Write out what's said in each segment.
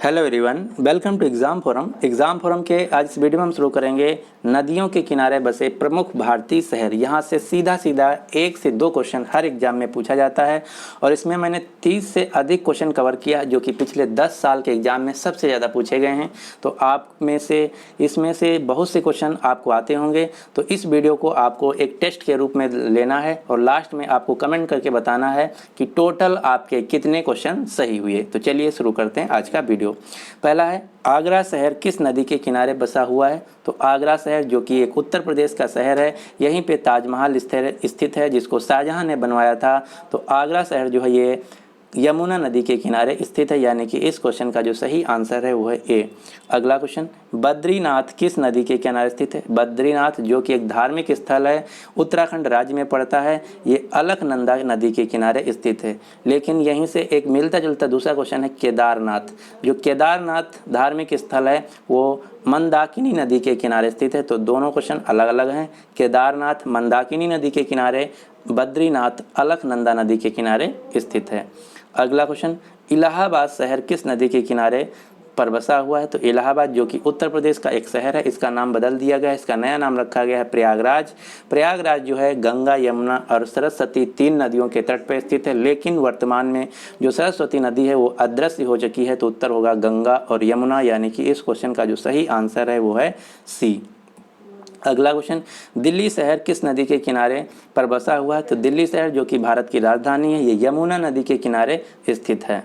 Hello everyone, welcome to exam forum के आज इस वीडियो में हम शुरू करेंगे नदियों के किनारे बसे प्रमुख भारतीय शहर। यहाँ से सीधा 1 से 2 क्वेश्चन हर एग्जाम में पूछा जाता है और इसमें मैंने 30 से अधिक क्वेश्चन कवर किया जो कि पिछले 10 साल के एग्जाम में सबसे ज़्यादा पूछे गए हैं। तो आप में से इसमें से बहुत से क्वेश्चन आपको आते होंगे, तो इस वीडियो को आपको एक टेस्ट के रूप में लेना है और लास्ट में आपको कमेंट करके बताना है कि टोटल आपके कितने क्वेश्चन सही हुए। तो चलिए शुरू करते हैं आज का वीडियो। पहला है, आगरा शहर किस नदी के किनारे बसा हुआ है? तो आगरा शहर जो कि एक उत्तर प्रदेश का शहर है, यहीं पे ताजमहल स्थित है जिसको शाहजहां ने बनवाया था। तो आगरा शहर जो है ये यमुना नदी के किनारे स्थित है, यानी कि इस क्वेश्चन का जो सही आंसर है वो है ए। अगला क्वेश्चन, बद्रीनाथ किस नदी के किनारे स्थित है? बद्रीनाथ जो कि एक धार्मिक स्थल है, उत्तराखंड राज्य में पड़ता है, ये अलकनंदा नदी के किनारे स्थित है। लेकिन यहीं से एक मिलता जुलता दूसरा क्वेश्चन है केदारनाथ। जो केदारनाथ धार्मिक स्थल है वो मंदाकिनी नदी के किनारे स्थित है। तो दोनों क्वेश्चन अलग अलग हैं। केदारनाथ मंदाकिनी नदी के किनारे, बद्रीनाथ अलकनंदा नदी के किनारे स्थित है। अगला क्वेश्चन, इलाहाबाद शहर किस नदी के किनारे पर बसा हुआ है? तो इलाहाबाद जो कि उत्तर प्रदेश का एक शहर है, इसका नाम बदल दिया गया है, इसका नया नाम रखा गया है प्रयागराज। प्रयागराज जो है गंगा, यमुना और सरस्वती 3 नदियों के तट पर स्थित है, लेकिन वर्तमान में जो सरस्वती नदी है वो अदृश्य हो चुकी है। तो उत्तर होगा गंगा और यमुना, यानी कि इस क्वेश्चन का जो सही आंसर है वो है सी। अगला क्वेश्चन, दिल्ली शहर किस नदी के किनारे पर बसा हुआ है? तो दिल्ली शहर जो कि भारत की राजधानी है, ये यमुना नदी के किनारे स्थित है।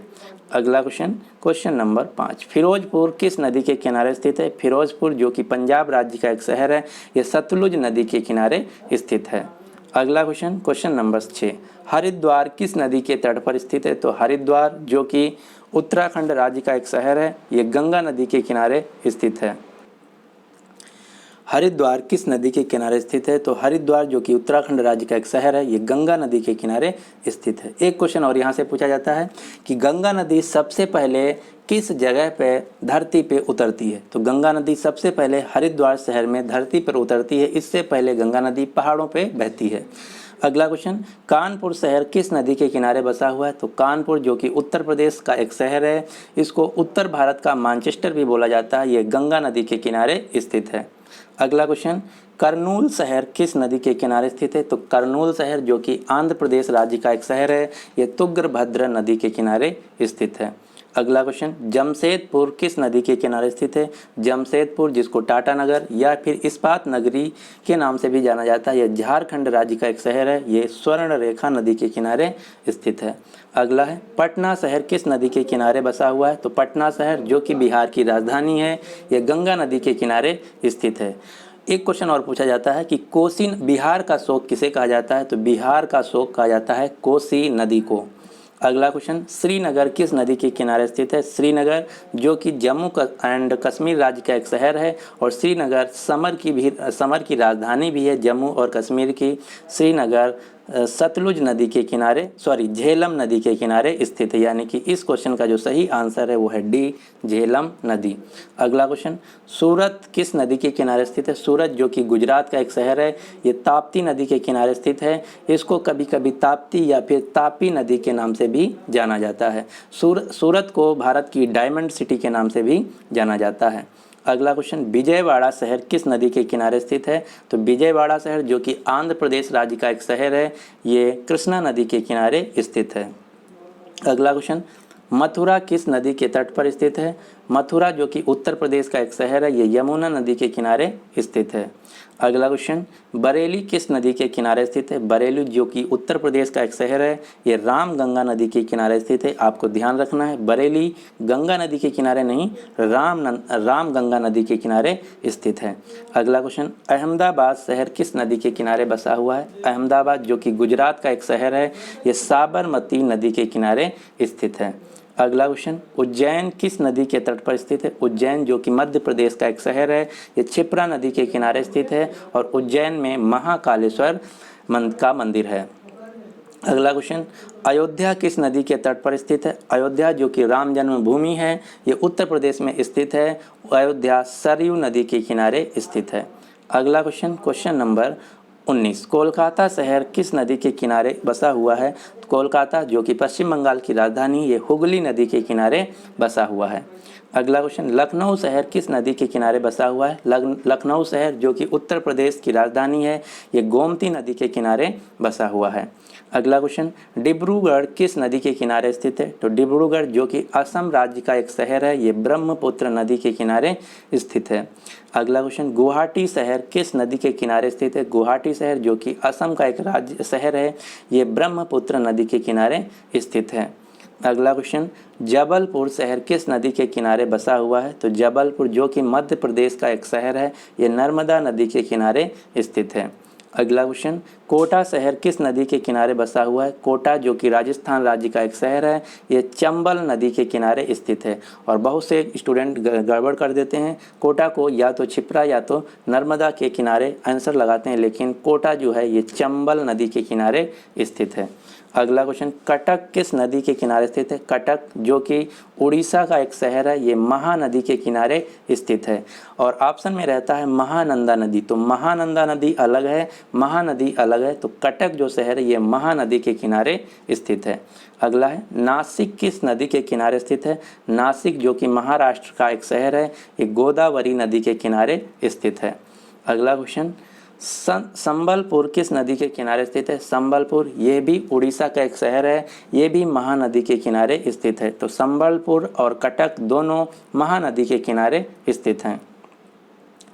अगला क्वेश्चन नंबर 5, फिरोजपुर किस नदी के किनारे स्थित है? फिरोजपुर जो कि पंजाब राज्य का एक शहर है, ये सतलुज नदी के किनारे स्थित है। अगला क्वेश्चन नंबर 6, हरिद्वार किस नदी के तट पर स्थित है? तो हरिद्वार जो कि उत्तराखंड राज्य का एक शहर है, ये गंगा नदी के किनारे स्थित है। हरिद्वार किस नदी के किनारे स्थित है? तो हरिद्वार जो कि उत्तराखंड राज्य का एक शहर है, ये गंगा नदी के किनारे स्थित है। एक क्वेश्चन और यहाँ से पूछा जाता है कि गंगा नदी सबसे पहले किस जगह पे धरती पे उतरती है? तो गंगा नदी सबसे पहले हरिद्वार शहर में धरती पर उतरती है, इससे पहले गंगा नदी पहाड़ों पे बहती है। अगला क्वेश्चन, कानपुर शहर किस नदी के किनारे बसा हुआ है? तो कानपुर जो कि उत्तर प्रदेश का एक शहर है, इसको उत्तर भारत का मैनचेस्टर भी बोला जाता है, ये गंगा नदी के किनारे स्थित है। अगला क्वेश्चन, करनूल शहर किस नदी के किनारे स्थित है? तो करनूल शहर जो कि आंध्र प्रदेश राज्य का एक शहर है, ये तुंगभद्रा नदी के किनारे स्थित है। अगला क्वेश्चन, जमशेदपुर किस नदी के किनारे स्थित है? जमशेदपुर जिसको टाटा नगर या फिर इस्पात नगरी के नाम से भी जाना जाता है, यह झारखंड राज्य का एक शहर है, ये स्वर्ण रेखा नदी के किनारे स्थित है। अगला है, पटना शहर किस नदी के किनारे बसा हुआ है? तो पटना शहर जो कि बिहार की राजधानी है, यह गंगा नदी के किनारे स्थित है। एक क्वेश्चन और पूछा जाता है कि कोसी बिहार का शोक किसे कहा जाता है? तो बिहार का शोक कहा जाता है कोसी नदी को। अगला क्वेश्चन, श्रीनगर किस नदी के किनारे स्थित है? श्रीनगर जो कि जम्मू एंड कश्मीर राज्य का एक शहर है और श्रीनगर समर की राजधानी भी है जम्मू और कश्मीर की। श्रीनगर सतलुज नदी के किनारे झेलम नदी के किनारे स्थित है, यानी कि इस क्वेश्चन का जो सही आंसर है वो है डी, झेलम नदी। अगला क्वेश्चन, सूरत किस नदी के किनारे स्थित है? सूरत जो कि गुजरात का एक शहर है, ये ताप्ती नदी के किनारे स्थित है, इसको कभी कभी ताप्ती या फिर तापी नदी के नाम से भी जाना जाता है। सूरत को भारत की डायमंड सिटी के नाम से भी जाना जाता है। अगला क्वेश्चन, विजयवाड़ा शहर किस नदी के किनारे स्थित है? तो विजयवाड़ा शहर जो कि आंध्र प्रदेश राज्य का एक शहर है, ये कृष्णा नदी के किनारे स्थित है। अगला क्वेश्चन, मथुरा किस नदी के तट पर स्थित है? मथुरा जो कि उत्तर प्रदेश का एक शहर है, ये यमुना नदी के किनारे स्थित है। अगला क्वेश्चन, बरेली किस नदी के किनारे स्थित है? बरेली जो कि उत्तर प्रदेश का एक शहर है, ये राम गंगा नदी के किनारे स्थित है। आपको ध्यान रखना है, बरेली गंगा नदी के किनारे नहीं, राम गंगा नदी के किनारे स्थित है। अगला क्वेश्चन, अहमदाबाद शहर किस नदी के किनारे बसा हुआ है? अहमदाबाद जो कि गुजरात का एक शहर है, ये साबरमती नदी के किनारे स्थित है। अगला क्वेश्चन, उज्जैन किस नदी के तट पर स्थित है? उज्जैन जो कि मध्य प्रदेश का एक शहर है, ये क्षिप्रा नदी के किनारे स्थित है और उज्जैन में महाकालेश्वर का मंदिर है। अगला क्वेश्चन, अयोध्या किस नदी के तट पर स्थित है? अयोध्या जो कि राम जन्मभूमि है, ये उत्तर प्रदेश में स्थित है। अयोध्या सरयू नदी के किनारे स्थित है। अगला क्वेश्चन नंबर 19, कोलकाता शहर किस नदी के किनारे बसा हुआ है? कोलकाता जो कि पश्चिम बंगाल की राजधानी, ये हुगली नदी के किनारे बसा हुआ है। अगला क्वेश्चन, लखनऊ शहर किस नदी के किनारे बसा हुआ है? लखनऊ शहर जो कि उत्तर प्रदेश की राजधानी है, ये गोमती नदी के किनारे बसा हुआ है। अगला क्वेश्चन, डिब्रूगढ़ किस नदी के किनारे स्थित है? तो डिब्रूगढ़ जो कि असम राज्य का एक शहर है, ये ब्रह्मपुत्र नदी के किनारे स्थित है। अगला क्वेश्चन, गुवाहाटी शहर किस नदी के किनारे स्थित है? गुवाहाटी शहर जो कि असम का एक राज्य शहर है, ये ब्रह्मपुत्र नदी के किनारे स्थित है। अगला क्वेश्चन, जबलपुर शहर किस नदी के किनारे बसा हुआ है? तो जबलपुर जो कि मध्य प्रदेश का एक शहर है, ये नर्मदा नदी के किनारे स्थित है। अगला क्वेश्चन, कोटा शहर किस नदी के किनारे बसा हुआ है? कोटा जो कि राजस्थान राज्य का एक शहर है, ये चंबल नदी के किनारे स्थित है। और बहुत से स्टूडेंट गड़बड़ कर देते हैं, कोटा को या तो क्षिप्रा या तो नर्मदा के किनारे आंसर लगाते हैं, लेकिन कोटा जो है ये चंबल नदी के किनारे स्थित है। अगला क्वेश्चन, कटक किस नदी के किनारे स्थित है? कटक जो कि उड़ीसा का एक शहर है, ये महानदी के किनारे स्थित है। और ऑप्शन में रहता है महानंदा नदी, तो महानंदा नदी अलग है, महानदी अलग है, तो कटक जो शहर है ये महानदी के किनारे स्थित है। अगला है, नासिक किस नदी के किनारे स्थित है? नासिक जो कि महाराष्ट्र का एक शहर है, ये गोदावरी नदी के किनारे स्थित है। अगला क्वेश्चन, संबलपुर किस नदी के किनारे स्थित है? संबलपुर ये भी उड़ीसा का एक शहर है, ये भी महानदी के किनारे स्थित है। तो संबलपुर और कटक दोनों महानदी के किनारे स्थित हैं।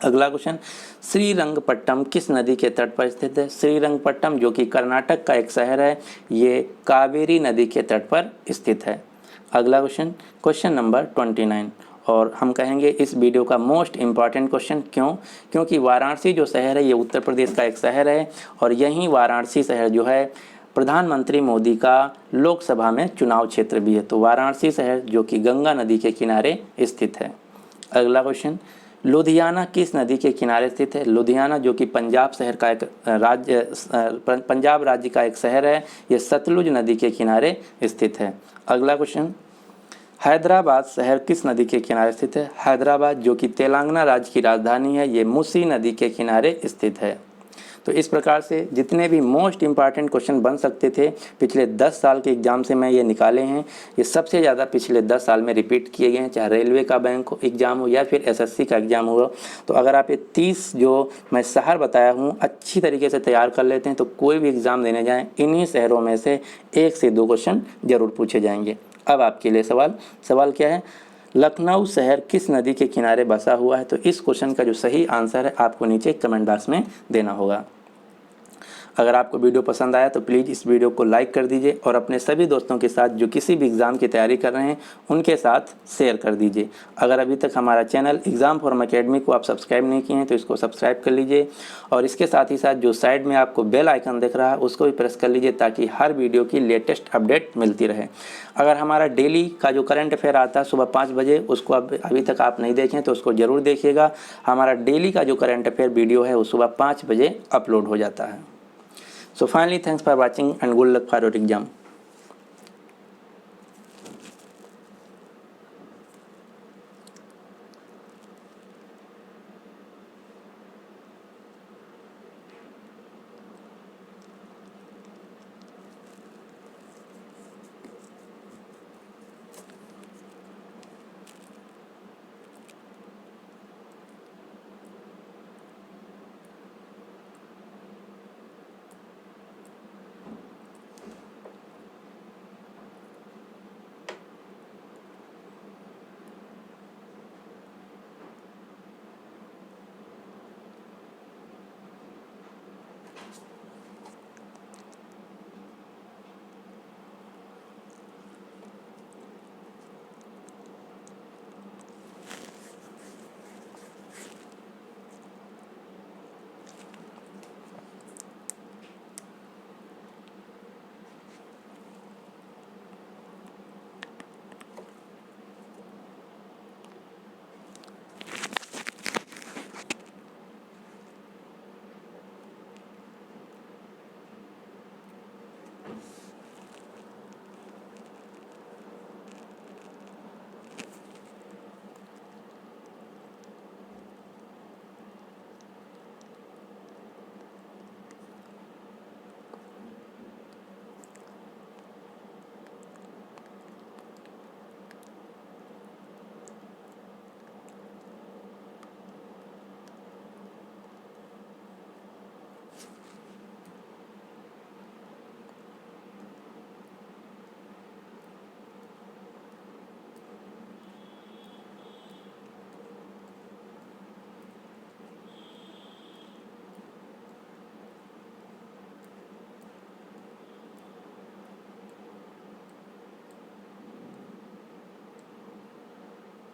अगला क्वेश्चन, श्रीरंगपट्टम किस नदी के तट पर स्थित है? श्रीरंगपट्टम जो कि कर्नाटक का एक शहर है, ये कावेरी नदी के तट पर स्थित है। अगला क्वेश्चन, क्वेश्चन नंबर 29, और हम कहेंगे इस वीडियो का मोस्ट इम्पॉर्टेंट क्वेश्चन। क्यों? क्योंकि वाराणसी जो शहर है ये उत्तर प्रदेश का एक शहर है, और यही वाराणसी शहर जो है प्रधानमंत्री मोदी का लोकसभा में चुनाव क्षेत्र भी है। तो वाराणसी शहर जो कि गंगा नदी के किनारे स्थित है। अगला क्वेश्चन, लुधियाना किस नदी के किनारे स्थित है? लुधियाना जो कि पंजाब शहर का एक राज्य, पंजाब राज्य का एक शहर है, ये सतलुज नदी के किनारे स्थित है। अगला क्वेश्चन, हैदराबाद शहर किस नदी के किनारे स्थित है? हैदराबाद जो कि तेलंगाना राज्य की राजधानी है, ये मूसी नदी के किनारे स्थित है। तो इस प्रकार से जितने भी मोस्ट इम्पॉर्टेंट क्वेश्चन बन सकते थे पिछले 10 साल के एग्ज़ाम से मैं ये निकाले हैं। ये सबसे ज़्यादा पिछले 10 साल में रिपीट किए गए हैं, चाहे रेलवे का बैंक एग्ज़ाम हो या फिर एसएससी का एग्ज़ाम हो। तो अगर आप ये 30 जो मैं शहर बताया हूँ अच्छी तरीके से तैयार कर लेते हैं तो कोई भी एग्ज़ाम देने जाएँ इन्हीं शहरों में से 1 से 2 क्वेश्चन ज़रूर पूछे जाएंगे। अब आपके लिए सवाल क्या है? लखनऊ शहर किस नदी के किनारे बसा हुआ है? तो इस क्वेश्चन का जो सही आंसर है आपको नीचे कमेंट बॉक्स में देना होगा। अगर आपको वीडियो पसंद आया तो प्लीज़ इस वीडियो को लाइक कर दीजिए और अपने सभी दोस्तों के साथ जो किसी भी एग्ज़ाम की तैयारी कर रहे हैं उनके साथ शेयर कर दीजिए। अगर अभी तक हमारा चैनल एग्ज़ाम फॉरम अकेडमी को आप सब्सक्राइब नहीं किए हैं तो इसको सब्सक्राइब कर लीजिए, और इसके साथ ही साथ जो साइड में आपको बेल आइकन दिख रहा है उसको भी प्रेस कर लीजिए ताकि हर वीडियो की लेटेस्ट अपडेट मिलती रहे। अगर हमारा डेली का जो करंट अफेयर आता है सुबह 5 बजे, उसको अभी तक आप नहीं देखें तो उसको ज़रूर देखिएगा। हमारा डेली का जो करंट अफेयर वीडियो है वो सुबह 5 बजे अपलोड हो जाता है। So finally, thanks for watching and good luck for your exam.